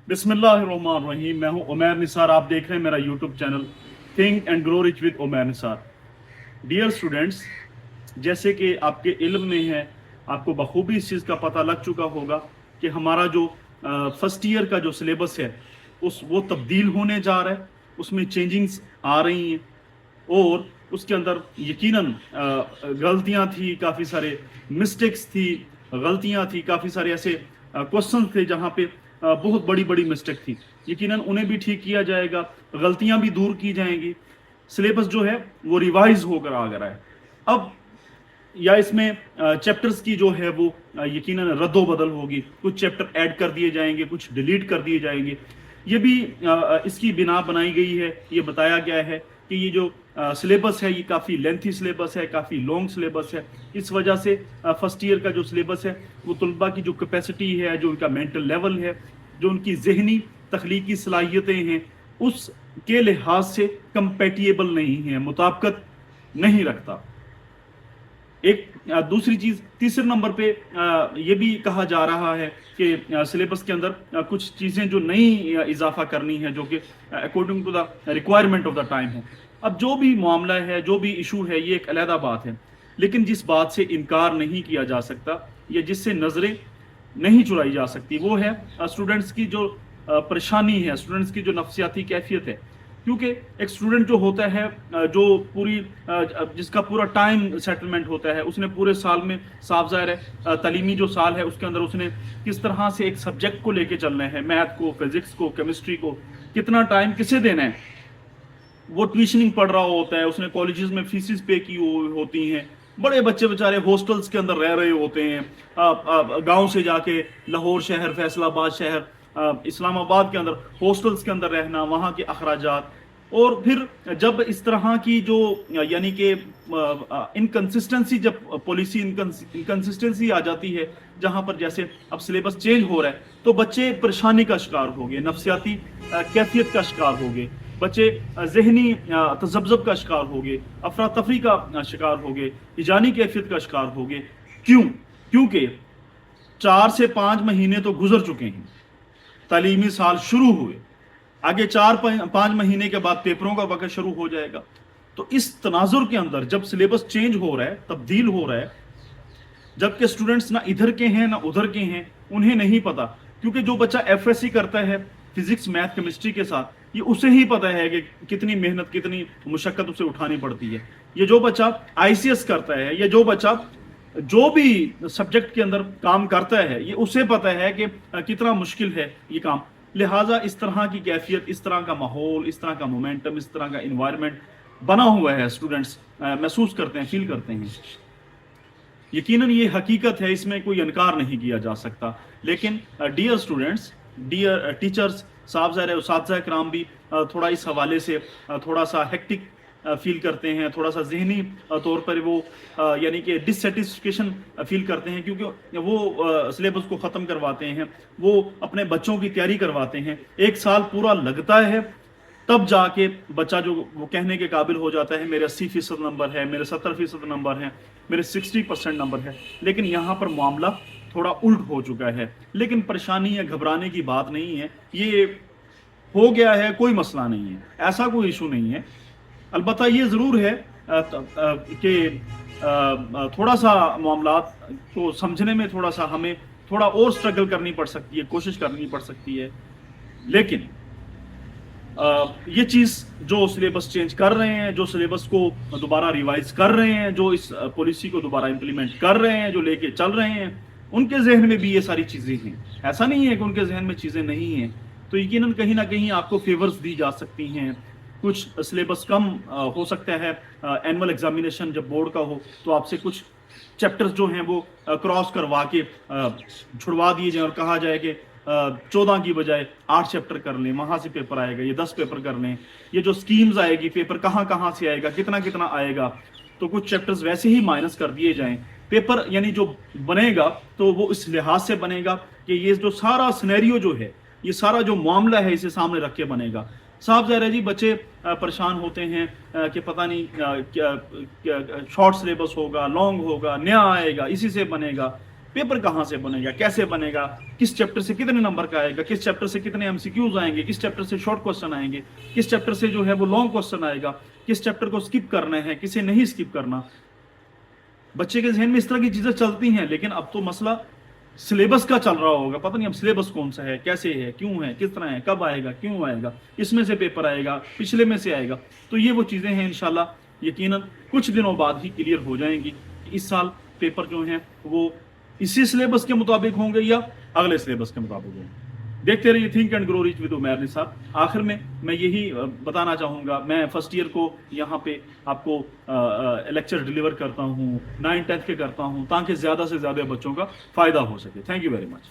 बिस्मिल्लाहिर्रहमानिर्रहीम। मैं हूं उमैर निसार। आप देख रहे हैं मेरा YouTube channel think and grow rich with Umair Nisar. Dear students, जैसे कि आपके इल्म में है, आपको बखूबी इस चीज़ का पता लग चुका होगा कि हमारा जो फर्स्ट ईयर का जो सिलेबस है वो तब्दील होने जा रहा है। उसमें चेंजिंग्स आ रही हैं और उसके अंदर यकीनन गलतियां थी, काफ़ी सारे मिस्टेक्स थी, गलतियां थी, काफ़ी सारे ऐसे क्वेश्चन थे जहां पे बहुत बड़ी बड़ी मिस्टेक थी। यकीनन उन्हें भी ठीक किया जाएगा, गलतियां भी दूर की जाएंगी। सिलेबस जो है वो रिवाइज होकर आ रहा है अब, या इसमें चैप्टर्स की जो है वो यकीनन रद्दो बदल होगी। कुछ चैप्टर ऐड कर दिए जाएंगे, कुछ डिलीट कर दिए जाएंगे। ये भी इसकी बिना बनाई गई है। ये बताया गया है कि ये जो सिलेबस है ये काफ़ी लेंथी सिलेबस है, काफ़ी लॉन्ग सिलेबस है। इस वजह से फर्स्ट ईयर का जो सिलेबस है वो तलबा की जो कैपेसिटी है, जो उनका मेंटल लेवल है, जो उनकी जहनी तख्लीकी सलाहियतें हैं, उसके लिहाज से कंपेटिबल नहीं है, मुताबिकत नहीं रखता। एक दूसरी चीज, तीसरे नंबर पे ये भी कहा जा रहा है कि सिलेबस के अंदर कुछ चीजें जो नई इजाफा करनी है, जो कि according to the requirement of the time है। अब जो भी मामला है, जो भी इशू है, ये एक अलहदा बात है, लेकिन जिस बात से इनकार नहीं किया जा सकता या जिससे नजरें नहीं चुराई जा सकती, वो है स्टूडेंट्स की जो परेशानी है, स्टूडेंट्स की जो नफ्सियाती कैफियत है। क्योंकि एक स्टूडेंट जो होता है, जो पूरी जिसका पूरा टाइम सेटलमेंट होता है, उसने पूरे साल में, साफ ज़ाहिर है तालीमी जो साल है उसके अंदर उसने किस तरह से एक सब्जेक्ट को लेके चलना है, मैथ को, फिजिक्स को, केमिस्ट्री को, कितना टाइम किसे देना है। वो ट्यूशनिंग पढ़ रहा होता है, उसने कॉलेजेस में फीसिस पे की होती हैं। बड़े बच्चे बेचारे हॉस्टल्स के अंदर रह रहे होते हैं, गांव से जाके लाहौर शहर, फैसलाबाद शहर, इस्लामाबाद के अंदर हॉस्टल्स के अंदर रहना, वहाँ के अखराजात। और फिर जब इस तरह की जो यानी कि इनकन्सिस्टेंसी, जब पॉलिसी इनकन्सिस्टेंसी आ जाती है, जहाँ पर जैसे अब सिलेबस चेंज हो रहा है, तो बच्चे परेशानी का शिकार हो गए, नफ्सियाती कैफियत का शिकार हो गए, बच्चे जहनी तजब्जब का शिकार हो गए, अफरा तफरी का शिकार हो गए, हिजानी कैफियत का शिकार हो गए। क्यों? क्योंकि 4 से 5 महीने तो गुजर चुके हैं, तालीमी साल शुरू हुए, आगे 4-5 महीने के बाद पेपरों का वक्त शुरू हो जाएगा। तो इस तनाजुर के अंदर जब सिलेबस चेंज हो रहा है, तब्दील हो रहा है, जबकि स्टूडेंट्स ना इधर के हैं ना उधर के हैं, उन्हें नहीं पता। क्योंकि जो बच्चा एफएससी करता है फिजिक्स, मैथ, केमिस्ट्री के साथ, ये उसे ही पता है कि कितनी मेहनत, कितनी मुशक्कत उसे उठानी पड़ती है। ये जो बच्चा आईसीएस करता है, या जो बच्चा जो भी सब्जेक्ट के अंदर काम करता है, ये उसे पता है कि कितना मुश्किल है ये काम। लिहाजा इस तरह की कैफियत, इस तरह का माहौल, इस तरह का मोमेंटम, इस तरह का इन्वायरमेंट बना हुआ है, स्टूडेंट्स महसूस करते हैं, फील करते हैं। यकीनन ये हकीकत है, इसमें कोई इनकार नहीं किया जा सकता। लेकिन डियर स्टूडेंट्स, डियर टीचर्स, साहब ज़ाहिर है उस्ताद कराम भी थोड़ा इस हवाले से थोड़ा सा हेक्टिक फील करते हैं, थोड़ा सा जहनी तौर पर वो यानी कि डिससेटिस्फिकेशन फील करते हैं, क्योंकि वो सिलेबस को ख़त्म करवाते हैं, वो अपने बच्चों की तैयारी करवाते हैं। 1 साल पूरा लगता है, तब जाके बच्चा जो वो कहने के काबिल हो जाता है, मेरे 80% नंबर है, मेरे 70% नंबर हैं, मेरे 60% नंबर है। लेकिन यहाँ पर मामला थोड़ा उल्ट हो चुका है। लेकिन परेशानी या घबराने की बात नहीं है, ये हो गया है, कोई मसला नहीं है, ऐसा कोई इशू नहीं है। अलबत्ता ये ज़रूर है कि थोड़ा सा मामलात को समझने में थोड़ा सा हमें थोड़ा और स्ट्रगल करनी पड़ सकती है, कोशिश करनी पड़ सकती है। लेकिन ये चीज़ जो सिलेबस चेंज कर रहे हैं, जो सिलेबस को दोबारा रिवाइज कर रहे हैं, जो इस पॉलिसी को दोबारा इम्प्लीमेंट कर रहे हैं, जो लेके चल रहे हैं, उनके जहन में भी ये सारी चीज़ें हैं। ऐसा नहीं है कि उनके जहन में चीज़ें नहीं हैं। तो यकीनन कहीं ना कहीं आपको फेवर्स दी जा सकती हैं, कुछ सिलेबस कम हो सकता है। एनुअल एग्जामिनेशन जब बोर्ड का हो तो आपसे कुछ चैप्टर्स जो हैं वो क्रॉस करवा के छुड़वा दिए जाए और कहा जाए कि 14 की बजाय 8 चैप्टर कर लें, वहाँ से पेपर आएगा, ये 10 पेपर कर लें। ये जो स्कीम्स आएगी, पेपर कहाँ कहाँ से आएगा, कितना कितना आएगा, तो कुछ चैप्टर्स वैसे ही माइनस कर दिए जाएं। पेपर यानी जो बनेगा तो वो इस लिहाज से बनेगा कि ये जो सारा सिनेरियो जो है, ये सारा जो मामला है, इसे सामने रख के बनेगा। साहब ज़ाहिर है जी, बच्चे परेशान होते हैं कि पता नहीं क्या शॉर्ट सिलेबस होगा, लॉन्ग होगा, नया आएगा, इसी से बनेगा। पेपर कहाँ से बनेगा, कैसे बनेगा, किस चैप्टर से कितने नंबर का आएगा, किस चैप्टर से कितने एमसीक्यूज आएंगे, किस चैप्टर से शॉर्ट क्वेश्चन आएंगे, किस चैप्टर से जो है वो लॉन्ग क्वेश्चन आएगा, किस चैप्टर को स्किप करना है, किसे नहीं स्किप करना। बच्चे के जहन में इस तरह की चीजें चलती हैं, लेकिन अब तो मसला सिलेबस का चल रहा होगा, पता नहीं अब सिलेबस कौन सा है, कैसे है, क्यों है, किस तरह है, कब आएगा, क्यों आएगा, इसमें से पेपर आएगा, पिछले में से आएगा। तो ये वो चीजें हैं इंशाल्लाह यकीनन कुछ दिनों बाद ही क्लियर हो जाएंगी। इस साल पेपर जो हैं वो इसी सिलेबस के मुताबिक होंगे या अगले सिलेबस के मुताबिक होंगे। देखते रहिए think and grow rich with Umair Nisar. आखिर में मैं यही बताना चाहूँगा, मैं फर्स्ट ईयर को यहाँ पे आपको लेक्चर डिलीवर करता हूँ, 9th 10th के करता हूँ, ताकि ज़्यादा से ज़्यादा बच्चों का फ़ायदा हो सके। Thank you very much.